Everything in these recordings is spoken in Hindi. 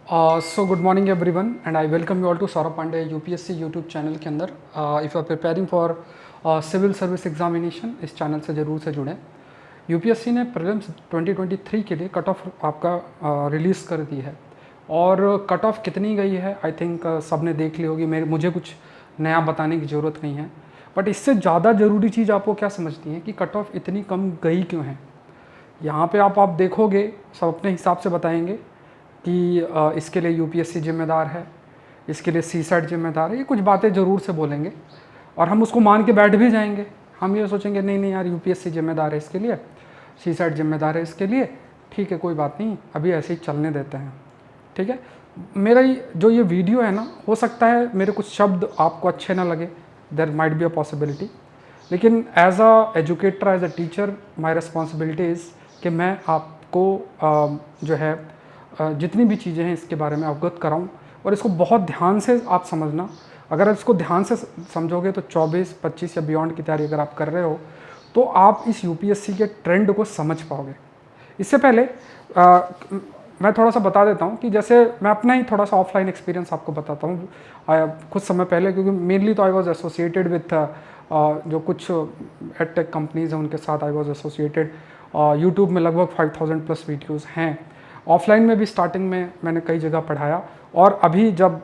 So good morning everyone and I welcome you all to Saurabh Pandey UPSC YouTube channel के अंदर। If you are preparing for civil service examination, इस चैनल से ज़रूर से जुड़ें। यूपीएससी ने प्रीलिम्स 2023 के लिए कट ऑफ आपका रिलीज़ कर दी है और कट ऑफ कितनी गई है आई थिंक सब ने देख ली होगी। मुझे कुछ नया बताने की ज़रूरत नहीं है, बट इससे ज़्यादा ज़रूरी चीज़ आपको क्या समझती है कि कट ऑफ इतनी कम गई क्यों है। यहाँ पे आप देखोगे सब अपने हिसाब से बताएंगे कि इसके लिए यूपीएससी जिम्मेदार है, इसके लिए सीसैट जिम्मेदार है, ये कुछ बातें ज़रूर से बोलेंगे और हम उसको मान के बैठ भी जाएंगे। हम ये सोचेंगे नहीं नहीं यार, यूपीएससी जिम्मेदार है इसके लिए, सीसैट जिम्मेदार है इसके लिए, ठीक है कोई बात नहीं, अभी ऐसे ही चलने देते हैं। ठीक है, मेरा जो ये वीडियो है ना, हो सकता है मेरे कुछ शब्द आपको अच्छे ना लगे, there might be a possibility, लेकिन as a educator, as a teacher, my responsibility is कि मैं आपको जो है जितनी भी चीज़ें हैं इसके बारे में अवगत कराऊं और इसको बहुत ध्यान से आप समझना। अगर इसको ध्यान से समझोगे तो 24, 25 या बियॉन्ड की तैयारी अगर आप कर रहे हो तो आप इस यूपीएससी के ट्रेंड को समझ पाओगे। इससे पहले मैं थोड़ा सा बता देता हूँ कि जैसे मैं अपना ही थोड़ा सा ऑफलाइन एक्सपीरियंस आपको बताता हूँ कुछ समय पहले, क्योंकि मेनली तो आई वॉज एसोसिएटेड विथ जो कुछ एडटेक कंपनीज हैं उनके साथ आई वॉज एसोसिएटेड। यूट्यूब में लगभग 5000 प्लस वीडियोज़ हैं। ऑफलाइन में भी स्टार्टिंग में मैंने कई जगह पढ़ाया और अभी जब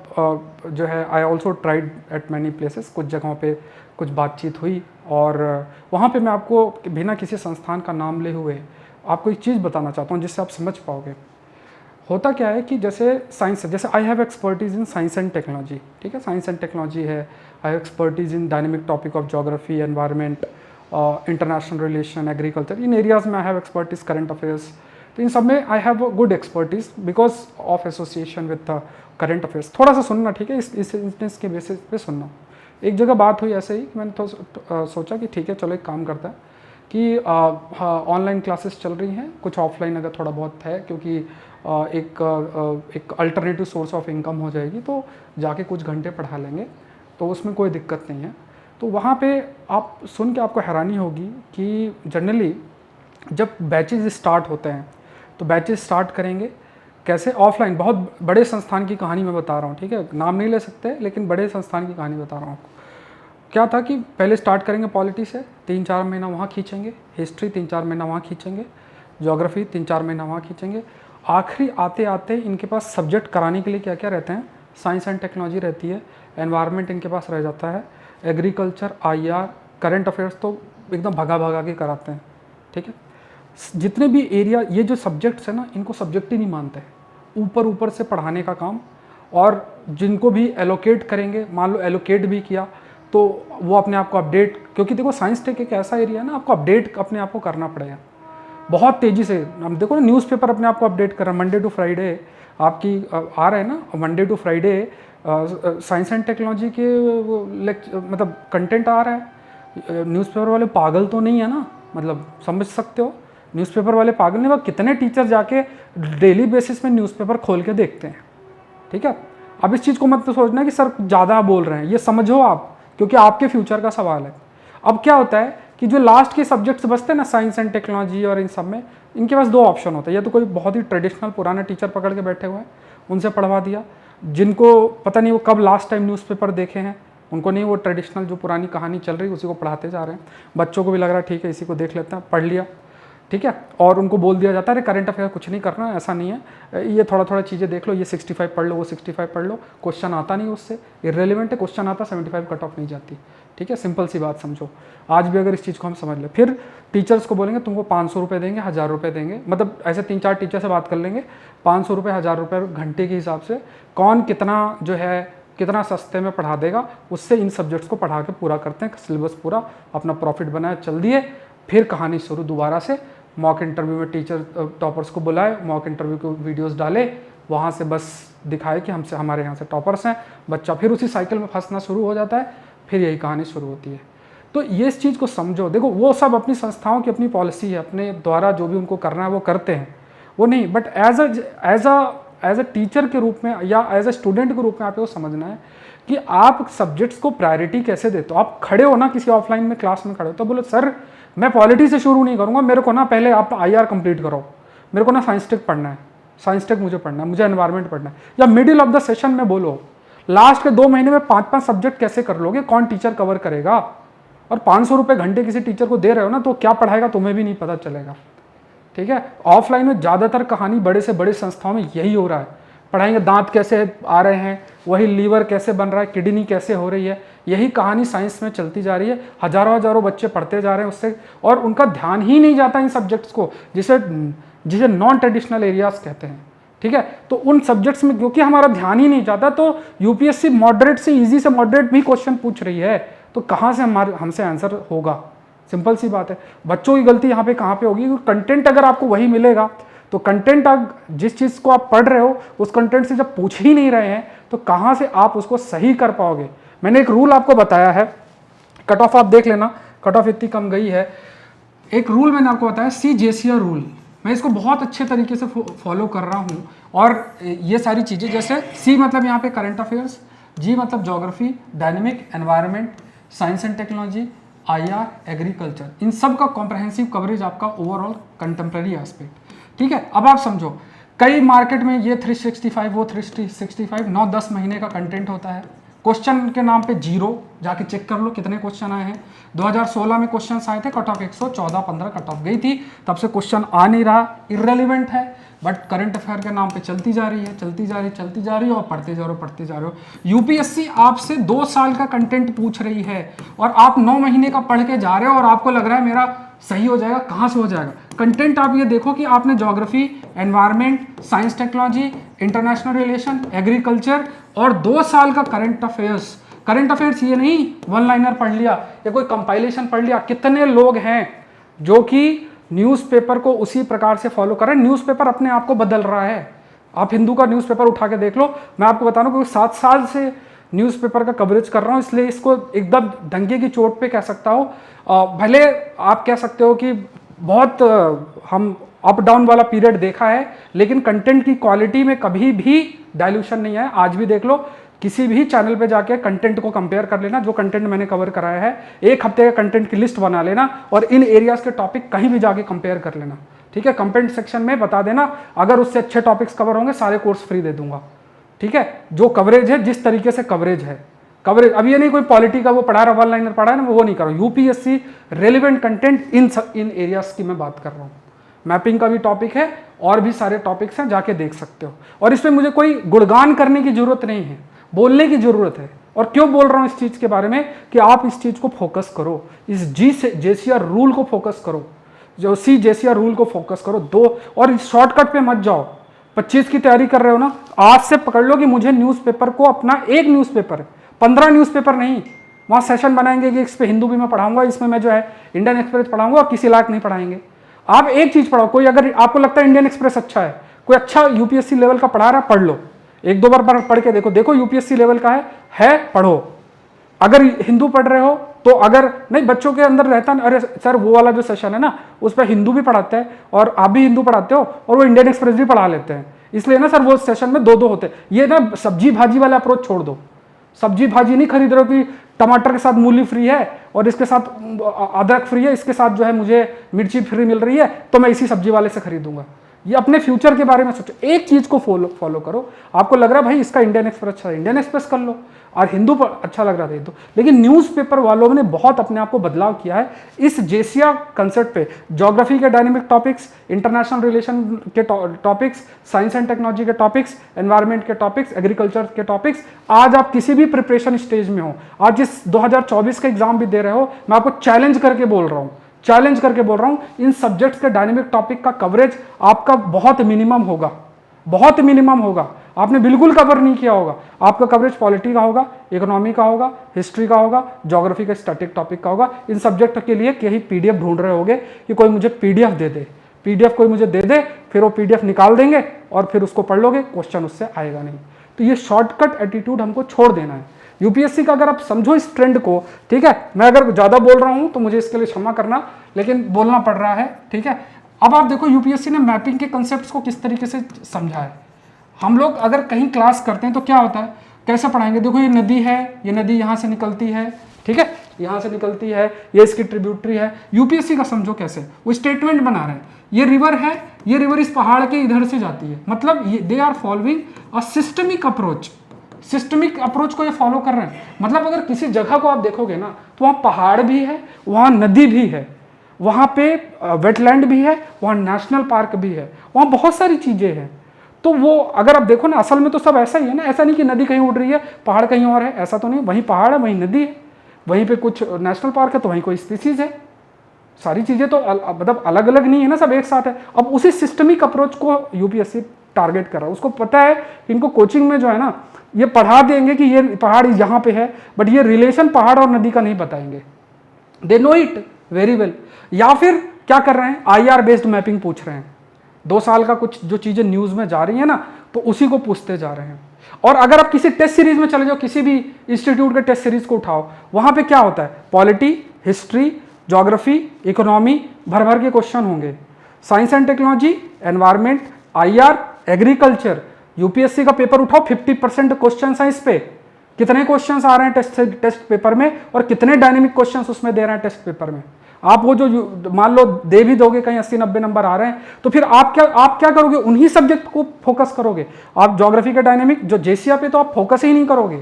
जो है I also tried eight many places, कुछ जगहों पे कुछ बातचीत हुई और वहाँ पे मैं आपको बिना किसी संस्थान का नाम ले हुए आपको एक चीज़ बताना चाहता हूँ जिससे आप समझ पाओगे। होता क्या है कि जैसे साइंस है, जैसे I have expertise in science and technology, ठीक है, साइंस एंड टेक्नोलॉजी है। I have expertise in dynamic topic of geography, environment, international relation, agriculture, in areas में I have expertise, current affairs. तो इन सब में I have good expertise because of association with current affairs. थोड़ा सा सुनना, ठीक है, इस इंस्टेंस के बेसिस पे सुनना। एक जगह बात हुई ऐसे ही कि मैंने तो सोचा कि ठीक है चलो एक काम करता है कि ऑनलाइन क्लासेस चल रही हैं, कुछ ऑफलाइन अगर थोड़ा बहुत है, क्योंकि एक अल्टरनेटिव सोर्स ऑफ इनकम हो जाएगी, तो जाके कुछ घंटे पढ़ा लेंगे, तो उसमें कोई दिक्कत नहीं है। तो वहाँ पे आप सुन के आपको हैरानी होगी कि जनरली जब बैचेज स्टार्ट होते हैं तो बैचेज स्टार्ट करेंगे कैसे, ऑफलाइन। बहुत बड़े संस्थान की कहानी मैं बता रहा हूँ, ठीक है, नाम नहीं ले सकते लेकिन बड़े संस्थान की कहानी बता रहा हूँ आपको। क्या था कि पहले स्टार्ट करेंगे पॉलिटी से, 3-4 महीना वहाँ खींचेंगे, हिस्ट्री 3-4 महीना वहाँ खींचेंगे, ज्योग्राफी 3-4 महीना वहाँ खींचेंगे। आखिरी आते आते इनके पास सब्जेक्ट कराने के लिए क्या क्या रहते हैं, साइंस एंड टेक्नोलॉजी रहती है, एनवायरनमेंट इनके पास रह जाता है, एग्रीकल्चर, आईआर, करंट अफेयर्स तो एकदम भगा भगा के कराते हैं। ठीक है, जितने भी एरिया, ये जो सब्जेक्ट्स है ना, इनको सब्जेक्ट ही नहीं मानते हैं, ऊपर ऊपर से पढ़ाने का काम। और जिनको भी एलोकेट करेंगे, मान लो एलोकेट भी किया तो वो अपने आप को अपडेट, क्योंकि देखो साइंस टेक एक ऐसा एरिया है ना, आपको अपडेट अपने आप को करना पड़ेगा बहुत तेज़ी से। हम देखो ना, न्यूज़पेपर अपने आप को अपडेट कर रहा है, मंडे टू फ्राइडे आपकी आ रहे हैं ना, Monday to Friday science and technology के मतलब कंटेंट आ रहा है। न्यूज़पेपर वाले पागल तो नहीं है ना, मतलब समझ सकते हो, न्यूज़पेपर वाले पागल नहीं। वह कितने टीचर जाके डेली बेसिस में न्यूज़पेपर खोल के देखते हैं। ठीक है, अब इस चीज़ को मत सोचना कि सर ज़्यादा बोल रहे हैं, ये समझो आप, क्योंकि आपके फ्यूचर का सवाल है। अब क्या होता है कि जो लास्ट के सब्जेक्ट्स बचते हैं ना, साइंस एंड टेक्नोलॉजी और इन सब में, इनके पास दो ऑप्शन होते हैं, या तो कोई बहुत ही ट्रेडिशनल पुराने टीचर पकड़ के बैठे हुए हैं, उनसे पढ़वा दिया, जिनको पता नहीं वो कब लास्ट टाइम न्यूज़पेपर देखे हैं, उनको नहीं, वो ट्रेडिशनल जो पुरानी कहानी चल रही है उसी को पढ़ाते जा रहे हैं। बच्चों को भी लग रहा है ठीक है इसी को देख लेते हैं, पढ़ लिया, ठीक है, और उनको बोल दिया जाता है अरे करंट अफेयर कुछ नहीं करना, ऐसा नहीं है, ये थोड़ा थोड़ा चीज़ें देख लो, ये 65 पढ़ लो, वो 65 पढ़ लो, क्वेश्चन आता नहीं उससे, इररेलेवेंट है, क्वेश्चन आता 75 कट ऑफ नहीं जाती। ठीक है, सिंपल सी बात समझो। आज भी अगर इस चीज़ को हम समझ लें, फिर टीचर्स को बोलेंगे तुमको 500 रुपये देंगे, 1000 रुपये देंगे, मतलब ऐसे 3-4 टीचर से बात कर लेंगे, 500 रुपये, 1000 रुपये घंटे के हिसाब से कौन कितना जो है कितना सस्ते में पढ़ा देगा, उससे इन सब्जेक्ट्स को पढ़ा के पूरा करते हैं, सिलेबस पूरा, अपना प्रॉफिट बनाया, चल दिए। फिर कहानी शुरू दोबारा से, मॉक इंटरव्यू में टीचर टॉपर्स को बुलाए, मॉक इंटरव्यू को वीडियोस डाले, वहाँ से बस दिखाए कि हमसे, हमारे यहाँ से टॉपर्स हैं, बच्चा फिर उसी साइकिल में फंसना शुरू हो जाता है, फिर यही कहानी शुरू होती है। तो ये इस चीज़ को समझो। देखो वो सब अपनी संस्थाओं की अपनी पॉलिसी है, अपने द्वारा जो भी उनको करना है वो करते हैं, वो नहीं, बट एज अ टीचर के रूप में या एज अ स्टूडेंट के रूप में आपको समझना है कि आप सब्जेक्ट्स को प्रायोरिटी कैसे देते हो। आप खड़े हो ना किसी ऑफलाइन में क्लास में खड़े हो तो बोलो सर मैं पॉलिटी से शुरू नहीं करूँगा, मेरे को ना पहले आप आईआर कंप्लीट करो, मेरे को ना साइंस टेक पढ़ना है, साइंस टेक मुझे पढ़ना है, मुझे एनवायरनमेंट पढ़ना है, या मिडिल ऑफ द सेशन में बोलो लास्ट के 2 महीने में 5-5 सब्जेक्ट कैसे कर लोगे, कौन टीचर कवर करेगा? और 500 रुपये घंटे किसी टीचर को दे रहे हो ना, तो क्या पढ़ाएगा तुम्हें भी नहीं पता चलेगा। ठीक है, ऑफलाइन में ज़्यादातर कहानी बड़े से बड़े संस्थाओं में यही हो रहा है, पढ़ाएंगे दांत कैसे आ रहे हैं, वही लीवर कैसे बन रहा है, किडनी कैसे हो रही है, यही कहानी साइंस में चलती जा रही है। हजारों हजारों बच्चे पढ़ते जा रहे हैं उससे, और उनका ध्यान ही नहीं जाता इन सब्जेक्ट्स को, जिसे नॉन ट्रेडिशनल एरियाज कहते हैं। ठीक है, तो उन सब्जेक्ट्स में क्योंकि हमारा ध्यान ही नहीं जाता, तो यूपीएससी मॉडरेट से इजी से मॉडरेट भी क्वेश्चन पूछ रही है, तो कहाँ से हमसे आंसर होगा? सिंपल सी बात है। बच्चों की गलती यहाँ पे कहाँ पे होगी? कंटेंट अगर आपको वही मिलेगा, तो कंटेंट जिस चीज़ को आप पढ़ रहे हो उस कंटेंट से जब पूछ ही नहीं रहे हैं, तो कहाँ से आप उसको सही कर पाओगे? मैंने एक रूल आपको बताया है, कट ऑफ आप देख लेना, कट ऑफ इतनी कम गई है। एक रूल मैंने आपको बताया, CJCR रूल, मैं इसको बहुत अच्छे तरीके से फॉलो कर रहा हूँ। और ये सारी चीज़ें, जैसे C मतलब यहाँ पे करंट अफेयर्स, G मतलब geography, dynamic, environment, science and technology, IR, agriculture, इन सब का कॉम्प्रहेंसिव कवरेज आपका ओवरऑल कंटेम्प्रेरी एस्पेक्ट। ठीक है, अब आप समझो, कई मार्केट में ये 365 वो 365 9-10 महीने का कंटेंट होता है। क्वेश्चन के नाम पे 0, जाके चेक कर लो कितने क्वेश्चन आए हैं। 2016 में क्वेश्चन आए थे, कट ऑफ 114-15 कट ऑफ गई थी, तब से क्वेश्चन आ नहीं रहा, इररेलेवेंट है, बट करंट अफेयर के नाम पे चलती जा रही है, चलती जा रही है, और पढ़ते जा रहे हो। यूपीएससी आपसे 2 साल का कंटेंट पूछ रही है, और आप 9 महीने का पढ़ के जा रहे हो, और आपको लग रहा है मेरा सही हो जाएगा। कहाँ से हो जाएगा? कंटेंट आप ये देखो कि आपने geography, environment, science technology, international relation, agriculture और 2 साल का करंट अफेयर्स ये नहीं 1 लाइनर पढ़ लिया या कोई कंपाइलेशन पढ़ लिया। कितने लोग हैं जो कि न्यूज़पेपर को उसी प्रकार से फॉलो कर रहे हैं? न्यूज़पेपर अपने आप को बदल रहा है। आप हिंदू का न्यूज़पेपर उठा के देख लो, मैं आपको बता रहा हूँ, क्योंकि 7 साल से न्यूज़पेपर का कवरेज कर रहा हूँ, इसलिए इसको एकदम डंके की चोट पे कह सकता हूँ। भले आप कह सकते हो कि बहुत हम अप डाउन वाला पीरियड देखा है, लेकिन कंटेंट की क्वालिटी में कभी भी डायल्यूशन नहीं है। आज भी देख लो, किसी भी चैनल पे जाके कंटेंट को कंपेयर कर लेना, जो कंटेंट मैंने कवर कराया है, 1 हफ्ते का कंटेंट की लिस्ट बना लेना, और इन एरियाज के टॉपिक कहीं भी जाके कंपेयर कर लेना। ठीक है, कमेंट सेक्शन में बता देना, अगर उससे अच्छे टॉपिक्स कवर होंगे सारे कोर्स फ्री दे दूंगा। ठीक है, जो कवरेज है, जिस तरीके से कवरेज है, कवरेज अब ये नहीं कोई पॉलिटी का वो पढ़ा रहा, 1 लाइनर पढ़ा है ना, वो नहीं कर रहा हूँ। UPSC relevant content in areas की मैं बात कर रहा हूँ। मैपिंग का भी टॉपिक है, और भी सारे टॉपिक्स हैं, जाके देख सकते हो। और इसमें मुझे कोई गुणगान करने की जरूरत नहीं है, बोलने की जरूरत है। और क्यों बोल रहा हूं इस चीज के बारे में, कि आप इस चीज को फोकस करो, इस JCR रूल को फोकस करो, जो CJCR रूल को फोकस करो। और इस शॉर्टकट पे मत जाओ। 25 की तैयारी कर रहे हो ना, आज से पकड़ लो कि मुझे न्यूज़पेपर को अपना, एक न्यूज़पेपर है, 15 न्यूज़पेपर नहीं। वहां सेशन बनाएंगे कि इस पे हिंदू भी मैं पढ़ाऊंगा, इसमें मैं जो है इंडियन एक्सप्रेस पढ़ाऊंगा, और किसी लायक नहीं पढ़ाएंगे। आप एक चीज पढ़ाओ, कोई अगर आपको लगता है इंडियन एक्सप्रेस अच्छा है, कोई अच्छा यूपीएससी लेवल का पढ़ा रहा है, पढ़ लो, 1-2 बार पढ़ के देखो यूपीएससी लेवल का है, पढ़ो। अगर हिंदू पढ़ रहे हो तो, अगर नहीं बच्चों के अंदर रहता ना, अरे सर वो वाला जो सेशन है ना, उस पर हिंदू भी पढ़ाते हैं, और आप भी हिंदू पढ़ाते हो, और वो इंडियन एक्सप्रेस भी पढ़ा लेते हैं, इसलिए ना सर वो सेशन में 2-2 होते हैं। ये ना सब्जी भाजी वाला अप्रोच छोड़ दो। सब्जी भाजी नहीं खरीद रहे हो कि टमाटर के साथ मूली फ्री है, और इसके साथ अदरक फ्री है, इसके साथ जो है मुझे मिर्ची फ्री मिल रही है, तो मैं इसी सब्जी वाले से खरीदूंगा। ये अपने फ्यूचर के बारे में सोचो, एक चीज को फॉलो करो। आपको लग रहा है भाई इसका इंडियन एक्सप्रेस अच्छा है, इंडियन एक्सप्रेस कर लो, और हिंदू पर अच्छा लग रहा था हिंदू। लेकिन न्यूज़पेपर वालों ने बहुत अपने आप को बदलाव किया है इस JCR कंसेप्ट पे। ज्योग्राफी के डायनेमिक टॉपिक्स, इंटरनेशनल रिलेशन के टॉपिक्स, साइंस एंड टेक्नोलॉजी के टॉपिक्स, एनवायरनमेंट के टॉपिक्स, एग्रीकल्चर के टॉपिक्स। आज आप किसी भी प्रिपरेशन स्टेज में हो, आज इस 2024 का एग्जाम भी दे रहे हो, मैं आपको चैलेंज करके बोल रहा हूं, इन सब्जेक्ट्स के डायनेमिक टॉपिक का कवरेज आपका बहुत मिनिमम होगा। आपने बिल्कुल कवर नहीं किया होगा। आपका कवरेज पॉलिटी का होगा, इकोनॉमी का होगा, हिस्ट्री का होगा, ज्योग्राफी का स्टैटिक टॉपिक का होगा। इन सब्जेक्ट के लिए यही PDF ढूंढ रहे होगे कि कोई मुझे PDF दे दे, PDF कोई मुझे दे दे, फिर वो PDF निकाल देंगे और फिर उसको पढ़ लोगे, क्वेश्चन उससे आएगा नहीं। तो ये शॉर्टकट एटीट्यूड हमको छोड़ देना है। यूपीएससी का अगर आप समझो इस ट्रेंड को, ठीक है, मैं अगर ज़्यादा बोल रहा हूँ तो मुझे इसके लिए क्षमा करना, लेकिन बोलना पड़ रहा है, ठीक है। अब आप देखो यूपीएससी ने मैपिंग के कंसेप्ट्स को किस तरीके से समझा है। हम लोग अगर कहीं क्लास करते हैं तो क्या होता है, कैसे पढ़ाएंगे, देखो ये नदी है, ये नदी यहाँ से निकलती है, ठीक है, यहाँ से निकलती है, ये इसकी ट्रिब्यूटरी है। यूपीएससी का समझो कैसे, वो स्टेटमेंट बना रहे हैं, ये रिवर है, ये रिवर इस पहाड़ के इधर से जाती है, मतलब ये they are following a systemic approach. Systemic approach को ये फॉलो कर रहे हैं। मतलब अगर किसी जगह को आप देखोगे ना तो वहाँ पहाड़ भी है, वहाँ नदी भी है, वहाँ पे वेटलैंड भी है, वहाँ नेशनल पार्क भी है, वहाँ बहुत सारी चीज़ें हैं। तो वो अगर आप देखो ना असल में तो सब ऐसा ही है ना, ऐसा नहीं कि नदी कहीं उड़ रही है पहाड़ कहीं और है, ऐसा तो नहीं। वहीं पहाड़ है, वहीं नदी है, वहीं पे कुछ नेशनल पार्क है तो वहीं कोई स्पीसीज है। सारी चीज़ें तो मतलब अलग अलग नहीं है ना, सब एक साथ है। अब उसी सिस्टमिक अप्रोच को यूपीएससी टारगेट कर रहा है। उसको पता है कि इनको कोचिंग में जो है ना ये पढ़ा देंगे कि ये पहाड़ यहाँ पे है, बट ये रिलेशन पहाड़ और नदी का नहीं बताएंगे। They know it very well. या फिर क्या कर रहे हैं, आईआर बेस्ड मैपिंग पूछ रहे हैं। 2 साल का कुछ जो चीज़ें न्यूज़ में जा रही है ना तो उसी को पूछते जा रहे हैं। और अगर आप किसी टेस्ट सीरीज में चले जाओ, किसी भी इंस्टीट्यूट के टेस्ट सीरीज को उठाओ, वहां पे क्या होता है, पॉलिटी, हिस्ट्री, ज्योग्राफी, इकोनॉमी, भर भर के क्वेश्चन होंगे। Science and technology, environment, IR, agriculture, UPSC का पेपर उठाओ 50% क्वेश्चन है इस पे। कितने क्वेश्चंस आ रहे हैं टेस्ट पेपर में और कितने डायनेमिक क्वेश्चंस उसमें दे रहे हैं टेस्ट पेपर में। आप वो जो मान लो दे भी दोगे कहीं 80-90 नंबर आ रहे हैं तो फिर आप क्या करोगे, उन्हीं सब्जेक्ट को फोकस करोगे। आप ज्योग्राफी का डायनेमिक जो जेसीआ पे तो आप फोकस ही नहीं करोगे,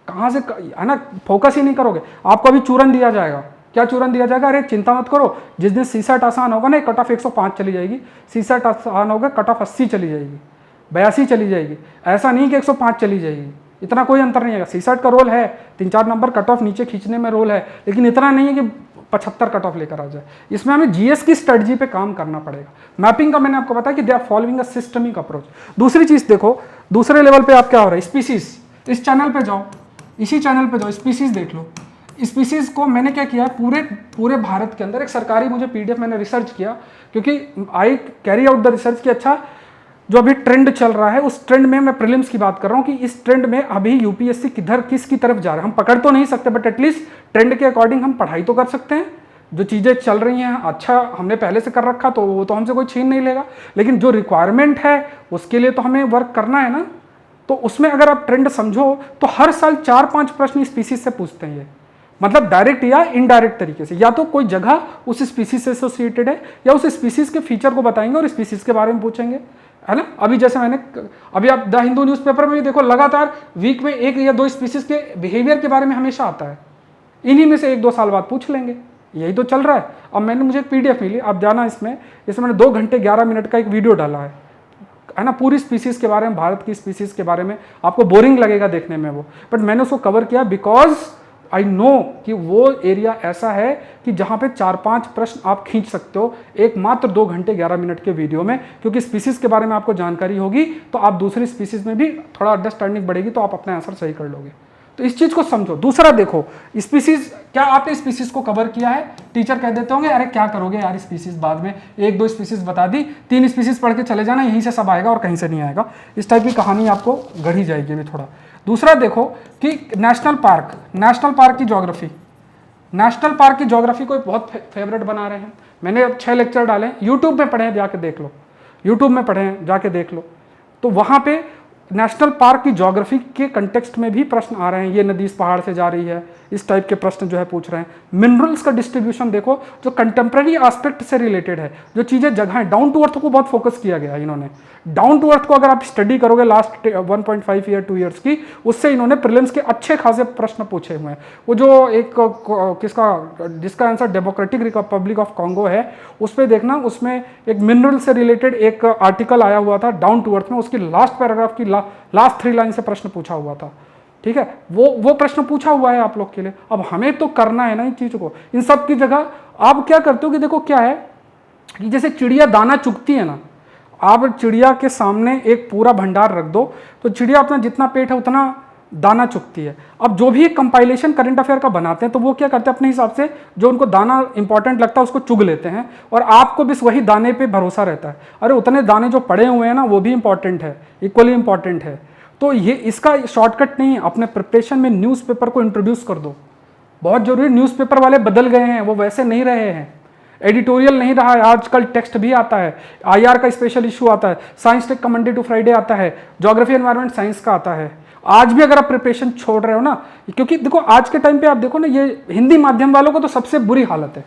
कहाँ से है ना, फोकस ही नहीं करोगे। आपको अभी चूरन दिया जाएगा, क्या चूरन दिया जाएगा, अरे चिंता मत करो, जिस दिन सीसेट आसान होगा ना कट ऑफ 105 चली जाएगी, सीसेट आसान होगा कट ऑफ 80 चली जाएगी, 82 चली जाएगी। ऐसा नहीं कि 105 चली जाएगी, इतना कोई अंतर नहीं है। सीसेट का रोल है 3-4 नंबर कट ऑफ नीचे खींचने में रोल है, लेकिन इतना नहीं है कि 75 कट ऑफ लेकर आ जाए। इसमें हमें जीएस की स्ट्रेटजी पे काम करना पड़ेगा। मैपिंग का मैंने आपको बताया कि they are following a systemic approach. दूसरी चीज देखो, दूसरे लेवल पे आप क्या हो रहा है, स्पीसीज। इस चैनल पे जाओ, इसी चैनल पे जाओ, स्पीसीज देख लो। स्पीसीज को मैंने क्या किया, पूरे भारत के अंदर एक सरकारी मुझे पीडीएफ मैंने रिसर्च किया, क्योंकि I carry out the research की अच्छा जो अभी ट्रेंड चल रहा है उस ट्रेंड में मैं प्रीलिम्स की बात कर रहा हूँ कि इस ट्रेंड में अभी यूपीएससी किसकी तरफ जा रहा है। हम पकड़ तो नहीं सकते बट एटलीस्ट ट्रेंड के अकॉर्डिंग हम पढ़ाई तो कर सकते हैं। जो चीज़ें चल रही हैं अच्छा हमने पहले से कर रखा तो वो तो हमसे कोई छीन नहीं लेगा, लेकिन जो रिक्वायरमेंट है उसके लिए तो हमें वर्क करना है ना। तो उसमें अगर आप ट्रेंड समझो तो हर साल 4-5 प्रश्न स्पीसीज से पूछते हैं, ये मतलब डायरेक्ट या इनडायरेक्ट तरीके से, या तो कोई जगह उस स्पीसीज से एसोसिएटेड है या उस स्पीसीज के फीचर को बताएंगे और स्पीसीज के बारे में पूछेंगे, है ना। अभी जैसे अभी आप द हिंदू न्यूज़पेपर में भी देखो, लगातार वीक में 1 या 2 स्पीसीज के बिहेवियर के बारे में हमेशा आता है। इन्हीं में से 1-2 साल बाद पूछ लेंगे, यही तो चल रहा है। अब मुझे एक पीडीएफ मिली, आप जाना इसमें मैंने 2 घंटे 11 मिनट का एक वीडियो डाला है ना, पूरी स्पीसीज के बारे में, भारत की स्पीसीज के बारे में। आपको बोरिंग लगेगा देखने में वो, बट मैंने उसको कवर किया बिकॉज आई नो कि वो एरिया ऐसा है कि जहाँ पे 4-5 प्रश्न आप खींच सकते हो एक मात्र 2 घंटे 11 मिनट के वीडियो में, क्योंकि स्पीसीज के बारे में आपको जानकारी होगी तो आप दूसरी स्पीसीज में भी थोड़ा अंडरस्टैंडिंग बढ़ेगी तो आप अपना आंसर सही कर लोगे। तो इस चीज को समझो। दूसरा देखो, स्पीसीज, क्या आपने स्पीसीज को कवर किया है? टीचर कह देते होंगे अरे क्या करोगे यार स्पीसीज, बाद में 1-2 स्पीसीज बता दी, 3 स्पीसीज पढ़ के चले जाना, यहीं से सब आएगा और कहीं से नहीं आएगा। इस टाइप की कहानी आपको गढ़ी जाएगी अभी थोड़ा। दूसरा देखो कि नेशनल पार्क की ज्योग्राफी, नेशनल पार्क की ज्योग्राफी को बहुत फेवरेट बना रहे हैं। मैंने अब 6 लेक्चर डाले, यूट्यूब में पढ़े हैं, जाके देख लो, यूट्यूब में पढ़े हैं, जाके देख लो। तो वहाँ पे नेशनल पार्क की ज्योग्राफी के कंटेक्स्ट में भी प्रश्न आ रहे हैं, ये नदी इस पहाड़ से जा रही है, इस टाइप के प्रश्न जो है पूछ रहे हैं। मिनरल्स का डिस्ट्रीब्यूशन देखो, जो कंटेम्प्रेरी एस्पेक्ट से रिलेटेड है, जो चीज़ें जगह है, डाउन टू अर्थ को बहुत फोकस किया गया है इन्होंने। डाउन टू अर्थ को अगर आप स्टडी करोगे लास्ट 1.5 ईयर 2 ईयर्स की, उससे इन्होंने प्रीलिम्स के अच्छे खासे प्रश्न पूछे हुए हैं। वो जो एक जिसका answer democratic Republic of Congo है, उस पर देखना, उसमें एक मिनरल से रिलेटेड एक आर्टिकल आया हुआ था डाउन टू अर्थ में, उसकी लास्ट पैराग्राफ की लास्ट 3 लाइन से प्रश्न पूछा हुआ था। ठीक है, वो प्रश्न पूछा हुआ है आप लोग के लिए। अब हमें तो करना है ना इन चीज़ों को। इन सब की जगह आप क्या करते हो कि देखो क्या है कि जैसे चिड़िया दाना चुगती है ना, आप चिड़िया के सामने एक पूरा भंडार रख दो तो चिड़िया अपना जितना पेट है उतना दाना चुगती है। अब जो भी कंपाइलेशन करंट अफेयर का बनाते हैं तो वो क्या करते हैं, अपने हिसाब से जो उनको दाना इंपॉर्टेंट लगता है उसको चुग लेते हैं और आपको बस वही दाने पे भरोसा रहता है। अरे उतने दाने जो पड़े हुए हैं ना वो भी इंपॉर्टेंट है, इक्वली इंपॉर्टेंट है। तो ये इसका शॉर्टकट नहीं है, अपने प्रिपरेशन में न्यूज़पेपर को इंट्रोड्यूस कर दो। बहुत जरूरी, न्यूज़पेपर वाले बदल गए हैं, वो वैसे नहीं रहे हैं, एडिटोरियल नहीं रहा है, आजकल टेक्स्ट भी आता है, आईआर का स्पेशल इशू आता है, साइंस टेक का मंडे टू फ्राइडे आता है, ज्योग्राफी एनवायरनमेंट साइंस का आता है, आज भी अगर आप प्रिपरेशन छोड़ रहे हो ना, क्योंकि देखो आज के टाइम पे आप देखो ना, ये हिंदी माध्यम वालों को तो सबसे बुरी हालत है।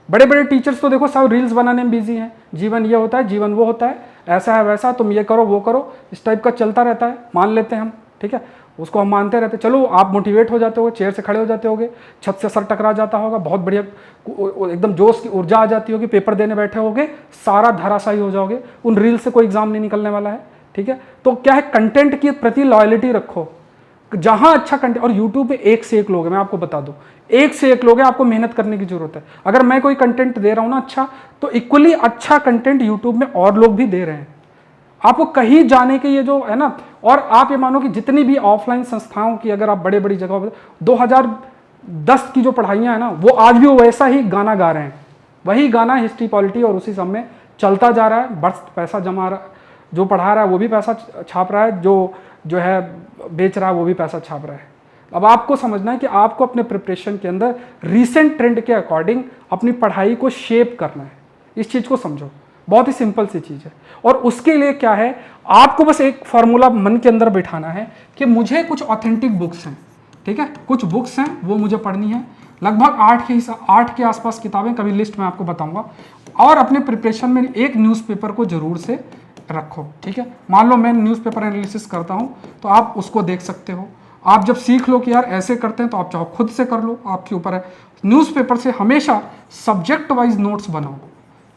बड़े बड़े टीचर्स तो देखो सब रील्स बनाने में बिजी हैं, जीवन ये होता है, जीवन वो होता है, ऐसा है वैसा, तुम ये करो वो करो, इस टाइप का चलता रहता है, मान लेते हैं हम, ठीक है, उसको हम मानते रहते, चलो आप मोटिवेट हो जाते हो, चेयर से खड़े हो जाते होगे, छत से सर टकरा जाता होगा, बहुत बढ़िया एकदम जोश की ऊर्जा आ जाती होगी, पेपर देने बैठे होगे, सारा धराशायी हो जाओगे, उन रील से कोई एग्जाम नहीं निकलने वाला है, ठीक है। तो क्या है, कंटेंट की प्रति लॉयल्टी रखो, जहां अच्छा कंटेंट, और यूट्यूब पे एक से एक लोग हैं, मैं आपको बता दूं, एक से एक लोग हैं, आपको मेहनत करने की जरूरत है। अगर मैं कोई कंटेंट दे रहा हूं ना अच्छा, तो इक्वली अच्छा कंटेंट यूट्यूब में और लोग भी दे रहे हैं। आपको कहीं जाने के ये जो है ना, और आप ये मानो कि जितनी भी ऑफलाइन संस्थाओं की अगर आप बड़े बड़ी जगहों पर 2010 की जो पढ़ाइयाँ हैं ना, वो आज भी वैसा ही गाना गा रहे हैं, वही गाना हिस्ट्री पॉलिटी और उसी सब में चलता जा रहा है, बस पैसा जमा रहा, जो पढ़ा रहा है वो भी पैसा छाप रहा है, जो है बेच रहा है वो भी पैसा छाप रहा है। अब आपको समझना है कि आपको अपने प्रिपरेशन के अंदर रीसेंट ट्रेंड के अकॉर्डिंग अपनी पढ़ाई को शेप करना है, इस चीज़ को समझो, बहुत ही सिंपल सी चीज़ है। और उसके लिए क्या है, आपको बस एक फॉर्मूला मन के अंदर बिठाना है कि मुझे कुछ ऑथेंटिक बुक्स हैं, ठीक है, कुछ बुक्स हैं वो मुझे पढ़नी है, लगभग 8 के आसपास किताबें, कभी लिस्ट मैं आपको बताऊंगा, और अपने प्रिपरेशन में एक न्यूज़पेपर को जरूर से रखो, ठीक है। मान लो मैं न्यूज़पेपर एनालिसिस करता हूं, तो आप उसको देख सकते हो। आप जब सीख लो कि यार ऐसे करते हैं, तो आप चाहो खुद से कर लो, आपके ऊपर है। न्यूज़पेपर से हमेशा सब्जेक्ट वाइज नोट्स बनाओ,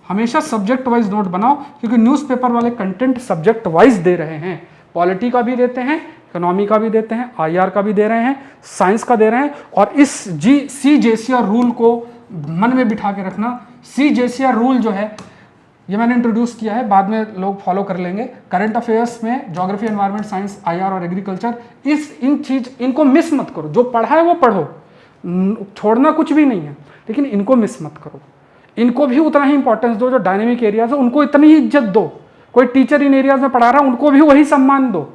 हमेशा सब्जेक्ट वाइज नोट बनाओ, क्योंकि न्यूज़पेपर वाले कंटेंट सब्जेक्ट वाइज दे रहे हैं, पॉलिटी का भी देते हैं, इकोनॉमी का भी देते हैं, आईआर का भी दे रहे हैं, साइंस का दे रहे हैं। और इस CJCR रूल को मन में बिठा के रखना। CJCR रूल जो है ये मैंने इंट्रोड्यूस किया है, बाद में लोग फॉलो कर लेंगे। करंट अफेयर्स में ज्योग्राफी, एनवायरनमेंट साइंस, आईआर और एग्रीकल्चर, इनको मिस मत करो। जो पढ़ा है वो पढ़ो, छोड़ना कुछ भी नहीं है, लेकिन इनको मिस मत करो। इनको भी उतना ही इंपॉर्टेंस दो, जो डायनेमिक एरियाज है उनको इतनी ही इज्जत दो। कोई टीचर इन एरियाज में पढ़ा रहा है उनको भी वही सम्मान दो,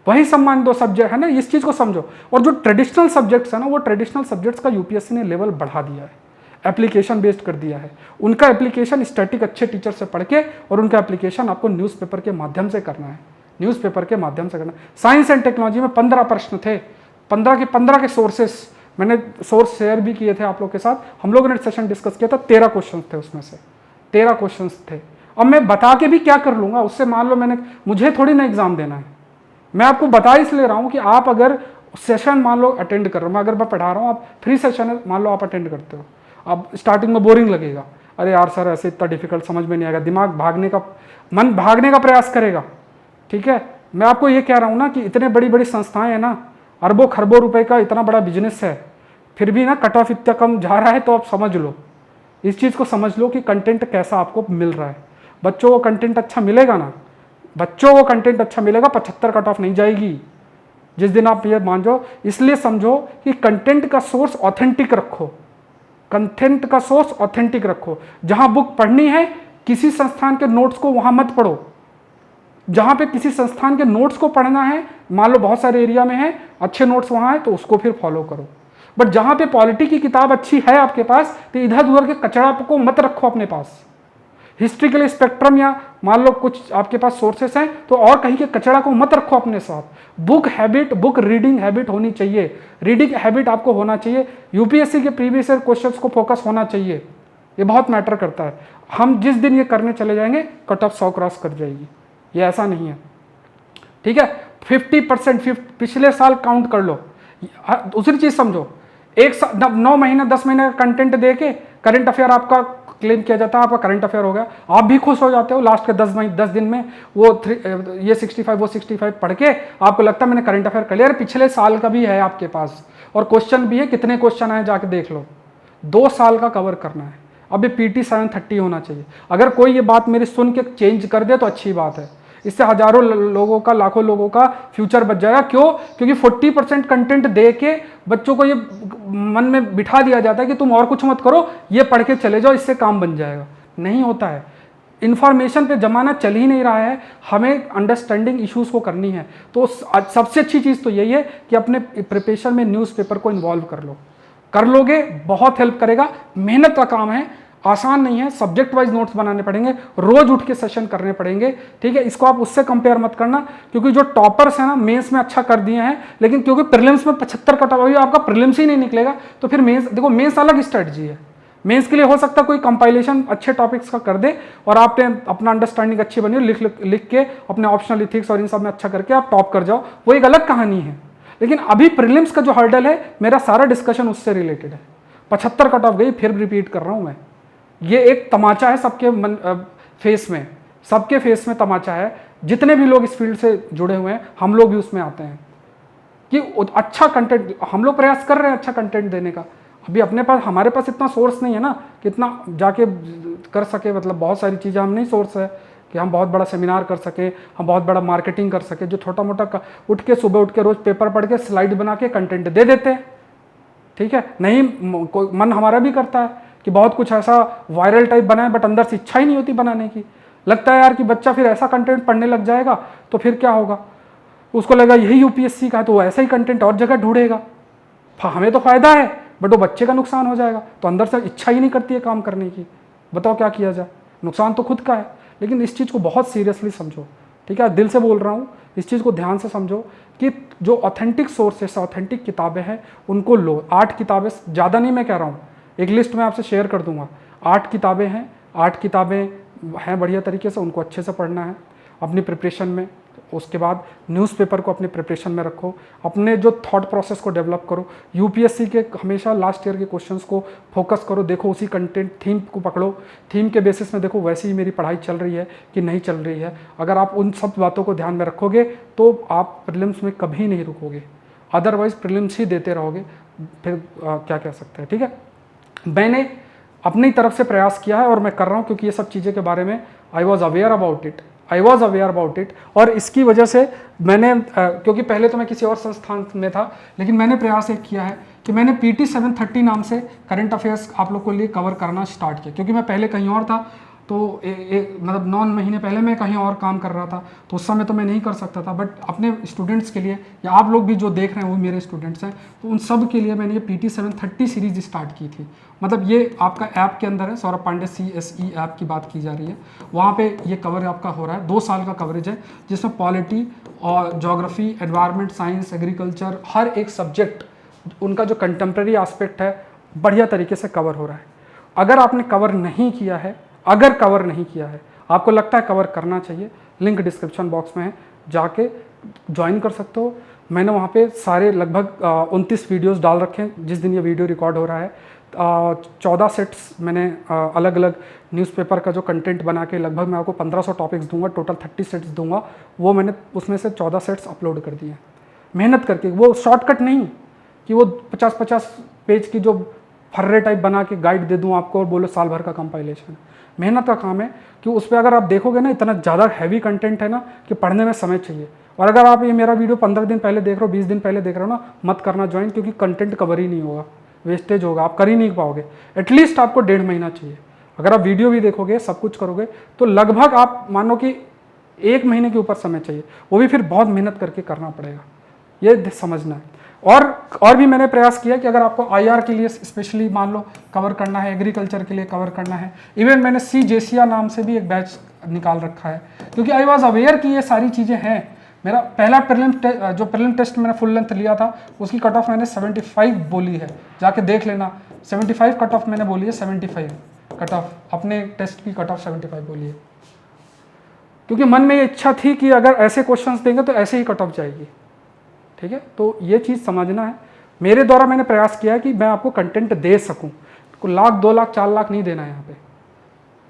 वही सम्मान दो, सब्जेक्ट है ना, इस चीज को समझो। और जो ट्रेडिशनल सब्जेक्ट्स है ना, वो ट्रेडिशनल सब्जेक्ट्स का यूपीएससी ने लेवल बढ़ा दिया है, एप्लीकेशन बेस्ड कर दिया है। उनका एप्लीकेशन स्टैटिक अच्छे टीचर से पढ़ के, और उनका एप्लीकेशन आपको न्यूज़पेपर के माध्यम से करना है, न्यूज़पेपर के माध्यम से करना है। साइंस एंड टेक्नोलॉजी में 15 प्रश्न थे, 15 के सोर्सेस मैंने सोर्स शेयर भी किए थे आप लोग के साथ, हम लोगों ने सेशन डिस्कस किया था। 13 क्वेश्चन थे, उसमें से 13 क्वेश्चन थे। अब मैं बता के भी क्या कर लूंगा उससे, मान लो मुझे थोड़ी ना एग्जाम देना है, मैं आपको बता इसलिए रहा हूं कि आप अगर सेशन मान लो अटेंड कर रहे हो, मैं अगर मैं पढ़ा रहा हूँ, आप फ्री सेशन है, मान लो आप अटेंड करते हो, अब स्टार्टिंग में बोरिंग लगेगा, अरे यार सर ऐसे इतना डिफिकल्ट समझ में नहीं आएगा, मन भागने का प्रयास करेगा, ठीक है। मैं आपको ये कह रहा हूँ ना कि इतने बड़ी बड़ी संस्थाएं हैं ना, अरबों खरबों रुपए का इतना बड़ा बिजनेस है, फिर भी ना कट ऑफ इतना कम जा रहा है, तो आप समझ लो, इस चीज़ को समझ लो कि कंटेंट कैसा आपको मिल रहा है। बच्चों को कंटेंट अच्छा मिलेगा ना, बच्चों को कंटेंट अच्छा मिलेगा, 75 कट ऑफ नहीं जाएगी जिस दिन आप ये मान जाओ। इसलिए समझो कि कंटेंट का सोर्स ऑथेंटिक रखो, कंटेंट का सोर्स ऑथेंटिक रखो। जहां बुक पढ़नी है, किसी संस्थान के नोट्स को वहां मत पढ़ो। जहां पे किसी संस्थान के नोट्स को पढ़ना है, मान लो बहुत सारे एरिया में है, अच्छे नोट्स वहां है, तो उसको फिर फॉलो करो। बट जहां पे पॉलिटी की किताब अच्छी है आपके पास, तो इधर उधर के कचरा को मत रखो अपने पास। हिस्ट्री के लिए स्पेक्ट्रम या मान लो कुछ आपके पास सोर्सेस हैं, तो और कहीं के कचरा को मत रखो अपने साथ। बुक रीडिंग हैबिट होनी चाहिए, रीडिंग हैबिट आपको होना चाहिए। यूपीएससी के प्रीवियस ईयर क्वेश्चंस को फोकस होना चाहिए, ये बहुत मैटर करता है। हम जिस दिन ये करने चले जाएंगे, कट ऑफ 100 क्रॉस कर जाएगी, ये ऐसा नहीं है, ठीक है। 50% पिछले साल काउंट कर लो। दूसरी चीज समझो, 9 महीना 10 महीने का कंटेंट दे के करंट अफेयर आपका क्लेम किया जाता है, आपका करंट अफेयर हो गया, आप भी खुश हो जाते हो। लास्ट के 10 दिन में ये 65 वो 65 पढ़ के आपको लगता है मैंने करंट अफेयर कर लिया। पिछले साल का भी है आपके पास, और क्वेश्चन भी है, कितने क्वेश्चन आए जाके देख लो, 2 साल का कवर करना है। अब ये PT 730 होना चाहिए। अगर कोई ये बात मेरी सुन के चेंज कर दे तो अच्छी बात है, इससे हजारों लोगों का, लाखों लोगों का फ्यूचर बच जाएगा। क्यों? क्योंकि 40% कंटेंट दे के बच्चों को ये मन में बिठा दिया जाता है कि तुम और कुछ मत करो, ये पढ़ के चले जाओ, इससे काम बन जाएगा। नहीं होता है, इंफॉर्मेशन पे जमाना चल ही नहीं रहा है, हमें अंडरस्टैंडिंग इश्यूज को करनी है। तो सबसे अच्छी चीज़ तो यही है कि अपने प्रिपरेशन में न्यूज़पेपर को इन्वॉल्व कर लो, कर लोगे बहुत हेल्प करेगा। मेहनत का काम है, आसान नहीं है, सब्जेक्ट वाइज नोट्स बनाने पड़ेंगे, रोज उठ के सेशन करने पड़ेंगे, ठीक है। इसको आप उससे कंपेयर मत करना, क्योंकि जो टॉपर्स है ना मेंस में अच्छा कर दिए हैं, लेकिन क्योंकि प्रीलिम्स में 75 कट ऑफ, आपका प्रीलिम्स ही नहीं निकलेगा तो फिर मेंस, देखो मेंस अलग स्ट्रेटजी है। मेंस के लिए हो सकता है कोई कंपाइलेशन अच्छे टॉपिक्स का कर दे और आपने अपना अंडरस्टैंडिंग अच्छी बनी, लिख के अपने ऑप्शनल इथिक्स और इन सब में अच्छा करके आप टॉप कर जाओ, वो एक अलग कहानी है। लेकिन अभी प्रीलिम्स का जो हर्डल है, मेरा सारा डिस्कशन उससे रिलेटेड है। 75 कट ऑफ गई, फिर रिपीट कर रहा हूं मैं। ये एक तमाचा है सबके फेस में, सबके फेस में तमाचा है। जितने भी लोग इस फील्ड से जुड़े हुए हैं, हम लोग भी उसमें आते हैं कि अच्छा कंटेंट हम लोग प्रयास कर रहे हैं अच्छा कंटेंट देने का। अभी अपने पास, हमारे पास इतना सोर्स नहीं है ना कि इतना जाके कर सके, मतलब बहुत सारी चीज़ें हम नहीं सोर्स है कि हम बहुत बड़ा सेमिनार कर सके, हम बहुत बड़ा मार्केटिंग कर सके। जो छोटा मोटा उठ के सुबह उठ के रोज पेपर पढ़ के स्लाइड बना के कंटेंट दे देते हैं, ठीक है। नहीं, कोई मन हमारा भी करता है कि बहुत कुछ ऐसा वायरल टाइप बनाए, बट अंदर से इच्छा ही नहीं होती बनाने की। लगता है यार कि बच्चा फिर ऐसा कंटेंट पढ़ने लग जाएगा तो फिर क्या होगा, उसको लगा यही यूपीएससी का है तो वो ऐसा ही कंटेंट और जगह ढूंढेगा। हमें तो फायदा है बट वो बच्चे का नुकसान हो जाएगा, तो अंदर से इच्छा ही नहीं करती है काम करने की। बताओ क्या किया जाए, नुकसान तो खुद का है। लेकिन इस चीज़ को बहुत सीरियसली समझो, ठीक है, दिल से बोल रहा हूँ, इस चीज़ को ध्यान से समझो कि जो ऑथेंटिक सोर्सेस, ऑथेंटिक किताबें हैं उनको लो। 8 किताबें, ज़्यादा नहीं मैं कह रहा हूँ, एक लिस्ट में आपसे शेयर कर दूंगा। 8 किताबें हैं, 8 किताबें हैं बढ़िया तरीके से, उनको अच्छे से पढ़ना है अपनी प्रिपरेशन में। उसके बाद न्यूज़पेपर को अपने प्रिपरेशन में रखो, अपने जो थॉट प्रोसेस को डेवलप करो। यूपीएससी के हमेशा लास्ट ईयर के क्वेश्चंस को फोकस करो, देखो उसी कंटेंट थीम को पकड़ो, थीम के बेसिस में देखो वैसे ही मेरी पढ़ाई चल रही है कि नहीं चल रही है। अगर आप उन सब बातों को ध्यान में रखोगे तो आप प्रीलिम्स में कभी नहीं रुकोगे, अदरवाइज प्रीलिम्स ही देते रहोगे, फिर क्या कह सकते हैं, ठीक है। मैंने अपनी तरफ से प्रयास किया है और मैं कर रहा हूँ, क्योंकि ये सब चीज़ें के बारे में I was aware about it. और इसकी वजह से मैंने क्योंकि पहले तो मैं किसी और संस्थान में था, लेकिन मैंने प्रयास एक किया है कि मैंने PT 730 नाम से करंट अफेयर्स आप लोग के लिए कवर करना स्टार्ट किया। क्योंकि मैं पहले कहीं और था, तो मतलब 9 महीने पहले मैं कहीं और काम कर रहा था, तो उस समय तो मैं नहीं कर सकता था। बट अपने स्टूडेंट्स के लिए, या आप लोग भी जो देख रहे हैं वो मेरे स्टूडेंट्स हैं, तो उन सब के लिए मैंने ये PT 730 सीरीज स्टार्ट की थी। मतलब ये आपका ऐप के अंदर है, सौरभ पांडे CSE ऐप की बात की जा रही है, वहाँ पे ये कवर आपका हो रहा है। 2 साल का कवरेज है, जिसमें पॉलिटी और जोग्राफी, एनवायरनमेंट साइंस, एग्रीकल्चर, हर एक सब्जेक्ट उनका जो कंटेम्प्रेरी एस्पेक्ट है बढ़िया तरीके से कवर हो रहा है। अगर आपने कवर नहीं किया है, आपको लगता है कवर करना चाहिए, लिंक डिस्क्रिप्शन बॉक्स में है, जाके ज्वाइन कर सकते हो। मैंने वहाँ पे सारे लगभग 29 वीडियोस डाल रखे हैं। जिस दिन ये वीडियो रिकॉर्ड हो रहा है 14 सेट्स मैंने अलग अलग न्यूज़पेपर का जो कंटेंट बना के, लगभग मैं आपको 1500 टॉपिक्स दूंगा, टोटल 30 सेट्स दूंगा, वो मैंने उसमें से 14 सेट्स अपलोड कर दिए मेहनत करके। वो शॉर्टकट नहीं कि वो 50-50 पेज की जो फर्रे टाइप बना के गाइड दे दूं आपको और बोलो साल भर का कंपाइलेशन। मेहनत का काम है कि उस पर अगर आप देखोगे ना, इतना ज़्यादा हैवी कंटेंट है ना कि पढ़ने में समय चाहिए। और अगर आप ये मेरा वीडियो 15 दिन पहले देख रहे हो, 20 दिन पहले देख रहे हो ना, मत करना ज्वाइन, क्योंकि कंटेंट कवर ही नहीं होगा, वेस्टेज होगा, आप कर ही नहीं पाओगे। एटलीस्ट आपको 1.5 महीना चाहिए। अगर आप वीडियो भी देखोगे, सब कुछ करोगे, तो लगभग आप मानो कि 1 महीने के ऊपर समय चाहिए, वो भी फिर बहुत मेहनत करके करना पड़ेगा, ये समझना है। और भी मैंने प्रयास किया कि अगर आपको IR के लिए स्पेशली मान लो कवर करना है, एग्रीकल्चर के लिए कवर करना है, इवन मैंने CJCA नाम से भी एक बैच निकाल रखा है, क्योंकि आई वॉज अवेयर कि ये सारी चीज़ें हैं। मेरा पहला प्रीलिम टेस्ट मैंने फुल लेंथ लिया था, उसकी कट ऑफ मैंने 75 बोली है, जाके देख लेना। 75 कट ऑफ मैंने बोली है, 75 कट ऑफ, अपने टेस्ट की कट ऑफ 75 बोली है, क्योंकि मन में ये इच्छा थी कि अगर ऐसे क्वेश्चंस देंगे तो ऐसे ही कट ऑफ जाएगी, ठीक है। तो ये चीज़ समझना है। मेरे द्वारा मैंने प्रयास किया है कि मैं आपको कंटेंट दे सकूं, तो 1 लाख 2 लाख 4 लाख नहीं देना है यहाँ पे।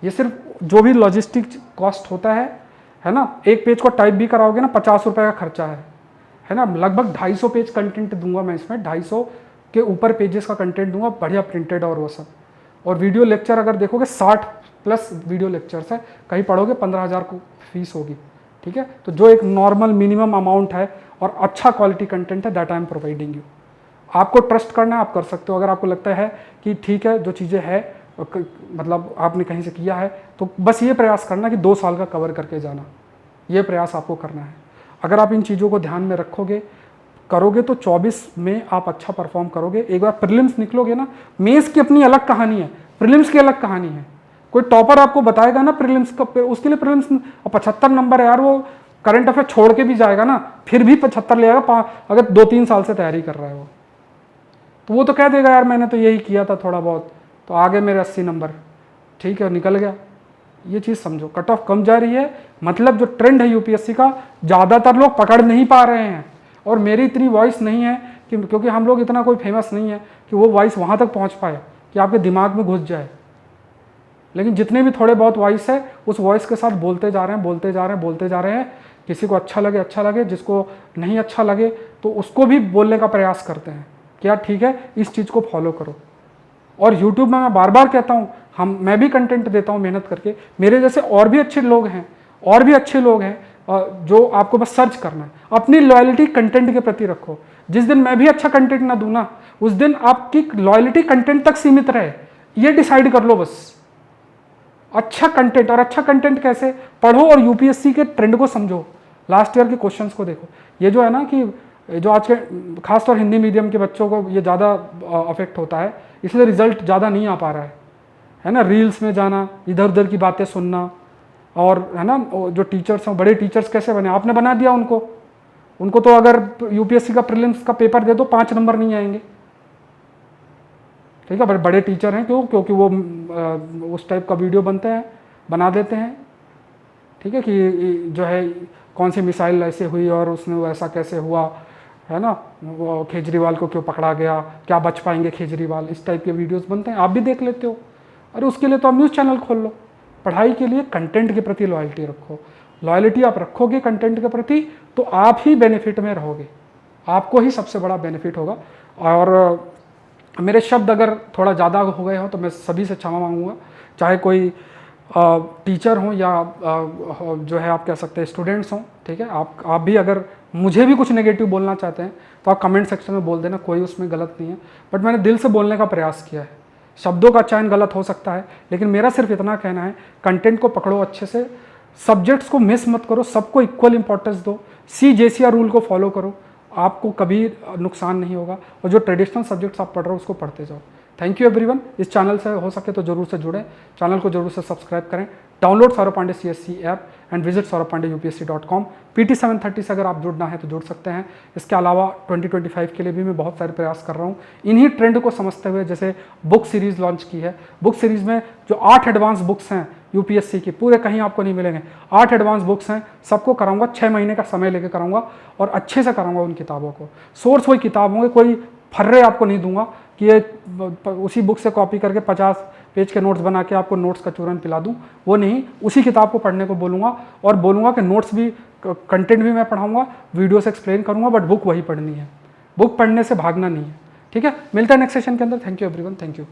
ये सिर्फ जो भी लॉजिस्टिक कॉस्ट होता है ना, एक पेज को टाइप भी कराओगे ना, 50 रुपये का खर्चा है ना। लगभग 250 पेज कंटेंट दूंगा मैं इसमें, 250 के ऊपर पेजेस का कंटेंट दूंगा, बढ़िया प्रिंटेड और वो सब। और वीडियो लेक्चर अगर देखोगे 60+ वीडियो लेक्चर्स है, कहीं पढ़ोगे 15,000 को फीस होगी, ठीक है। तो जो एक नॉर्मल मिनिमम अमाउंट है और अच्छा क्वालिटी कंटेंट है, that I am providing you. आपको ट्रस्ट करना है, आप कर सकते हो। अगर आपको लगता है कि ठीक है, जो चीज़ें है मतलब आपने कहीं से किया है, तो बस ये प्रयास करना कि 2 साल का कवर करके जाना, ये प्रयास आपको करना है। अगर आप इन चीज़ों को ध्यान में रखोगे, करोगे, तो 24 में आप अच्छा परफॉर्म करोगे। एक बार प्रीलिम्स निकलोगे ना, मेंस की अपनी अलग कहानी है, प्रीलिम्स की अलग कहानी है। कोई टॉपर आपको बताएगा ना प्रीलिम्स का, उसके लिए प्रीलिम्स 75 नंबर है यार, वो करंट अफेयर छोड़ के भी जाएगा ना, फिर भी 75 ले आएगा, अगर 2-3 साल से तैयारी कर रहा है वो, तो वो तो कह देगा यार मैंने तो यही किया था थोड़ा बहुत, तो आगे मेरे 80 नंबर, ठीक है, निकल गया। ये चीज़ समझो, कट ऑफ कम जा रही है, मतलब जो ट्रेंड है यूपीएससी का, ज़्यादातर लोग पकड़ नहीं पा रहे हैं। और मेरी इतनी वॉइस नहीं है कि, क्योंकि हम लोग इतना कोई फेमस नहीं है कि वो वॉइस वहाँ तक पहुँच पाए कि आपके दिमाग में घुस जाए, लेकिन जितने भी थोड़े बहुत वॉइस है, उस वॉइस के साथ बोलते जा रहे हैं, बोलते जा रहे हैं, बोलते जा रहे हैं। किसी को अच्छा लगे, जिसको नहीं अच्छा लगे तो उसको भी बोलने का प्रयास करते हैं कि यार ठीक है, इस चीज़ को फॉलो करो। और यूट्यूब में मैं बार बार कहता हूँ, मैं भी कंटेंट देता हूँ मेहनत करके, मेरे जैसे और भी अच्छे लोग हैं, जो आपको बस सर्च करना है। अपनी लॉयल्टी कंटेंट के प्रति रखो। जिस दिन मैं भी अच्छा कंटेंट ना दूँ ना, उस दिन आपकी लॉयल्टी कंटेंट तक सीमित रहे, ये डिसाइड कर लो बस। अच्छा कंटेंट, और अच्छा कंटेंट कैसे पढ़ो, और यूपीएससी के ट्रेंड को समझो, लास्ट ईयर के क्वेश्चंस को देखो। ये जो है ना कि जो आज के खासतौर हिंदी मीडियम के बच्चों को ये ज़्यादा अफेक्ट होता है, इसलिए रिजल्ट ज़्यादा नहीं आ पा रहा है ना। रील्स में जाना, इधर उधर की बातें सुनना, और है ना जो टीचर्स हैं, बड़े टीचर्स कैसे बने, आपने बना दिया उनको तो अगर यूपीएससी का प्रीलिम्स का पेपर दे दो 5 नंबर नहीं आएंगे, ठीक है। बड़े टीचर हैं, क्योंकि वो उस टाइप का वीडियो बना देते हैं, ठीक है, कि जो है कौन सी मिसाइल ऐसे हुई और उसने ऐसा कैसे हुआ, है ना, वो केजरीवाल को क्यों पकड़ा गया, क्या बच पाएंगे केजरीवाल, इस टाइप के वीडियोस बनते हैं, आप भी देख लेते हो। अरे उसके लिए तो आप न्यूज़ चैनल खोल लो। पढ़ाई के लिए कंटेंट के प्रति लॉयल्टी रखो। लॉयल्टी आप रखोगे कंटेंट के प्रति तो आप ही बेनिफिट में रहोगे, आपको ही सबसे बड़ा बेनिफिट होगा। और मेरे शब्द अगर थोड़ा ज़्यादा हो गए हो तो मैं सभी से क्षमा मांगूंगा, चाहे कोई टीचर हो या जो है आप कह सकते हैं स्टूडेंट्स हों, ठीक है। आप भी अगर मुझे भी कुछ नेगेटिव बोलना चाहते हैं तो आप कमेंट सेक्शन में बोल देना, कोई उसमें गलत नहीं है। बट मैंने दिल से बोलने का प्रयास किया है। शब्दों का चयन गलत हो सकता है, लेकिन मेरा सिर्फ इतना कहना है, कंटेंट को पकड़ो अच्छे से, सब्जेक्ट्स को मिस मत करो, सबको इक्वल इंपॉर्टेंस दो, CJCR रूल को फॉलो करो, आपको कभी नुकसान नहीं होगा। और जो ट्रेडिशनल सब्जेक्ट्स आप पढ़ रहे हो उसको पढ़ते जाओ। Thank you everyone. इस चैनल से हो सके तो जरूर से जुड़ें, चैनल को जरूर से सब्सक्राइब करें, download Saurabh Pandey CSC app and visit sauravpandeyupsc.com। PT 730 से अगर आप जुड़ना है तो जुड़ सकते हैं। इसके अलावा 2025 के लिए भी मैं बहुत सारे प्रयास कर रहा हूँ, इन्हीं ट्रेंड को समझते हुए। जैसे बुक सीरीज़ लॉन्च की है, बुक सीरीज़ में जो 8 एडवांस बुक्स हैं यूपीएससी की, पूरे कहीं आपको नहीं मिलेंगे, 8 एडवांस बुक्स हैं, सबको कराऊंगा, 6 महीने का समय लेकर कराऊंगा और अच्छे से कराऊंगा उन किताबों को। सोर्स वही किताब होंगे, कोई फर्रे आपको नहीं दूंगा कि ये उसी बुक से कॉपी करके 50 पेज के नोट्स बना के आपको नोट्स का चूरन पिला दूं, वो नहीं। उसी किताब को पढ़ने को बोलूँगा और बोलूँगा कि नोट्स भी, कंटेंट भी मैं पढ़ाऊँगा, वीडियो से एक्सप्लेन करूँगा, बट बुक वही पढ़नी है, बुक पढ़ने से भागना नहीं है, ठीक है। मिलता है नेक्स्ट सेशन के अंदर। Thank you everyone, thank you.